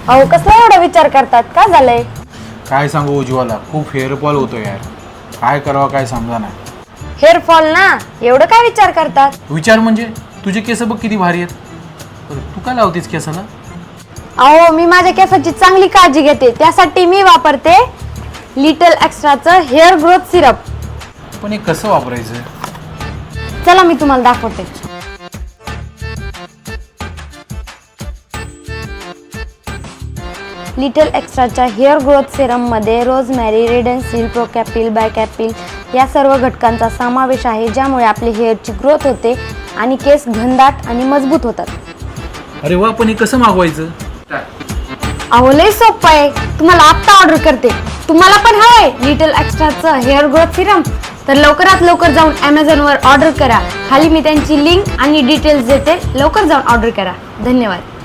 अहो कसला एवढा विचार करतात, काय झालंय? काय सांगू उज्ज्वला, खूप हेअरफॉल होतो यार. काय करावं काय समजा नाही. हेअरफॉल ना, एवढं काय विचार करतात? विचार म्हणजे तुझे केस बघ किती भारी आहेत. तू काय लावतेस केसाला? अहो मी माझ्या केसाची चांगली काळजी घेते, त्यासाठी मी वापरते लिटल एक्स्ट्राचं हेअर ग्रोथ सिरप. पण हे कसं वापरायचं? चला मी तुम्हाला दाखवते. लिटल एक्स्ट्राच्या हेअर ग्रोथ सिरममध्ये रोजमॅरी, रेडन्सिल, प्रोकॅपिल, बायकॅपिल या सर्व घटकांचा समावेश आहे, ज्यामुळे आपली हेअरची ग्रोथ होते आणि केस घनदाट आणि मजबूत होतात. अरे वा, पण हे कसं मागवायचं? अहो लय सोपं आहे, तुम्हाला आत्ता ऑर्डर करते. तुम्हाला पण हवंय लिटल एक्स्ट्राचं हेअर ग्रोथ सिरम? तर लवकरात लवकर जाऊन Amazonवर ऑर्डर करा. खाली मी त्यांची लिंक आणि डिटेल्स देते, लवकर जाऊन ऑर्डर करा. धन्यवाद.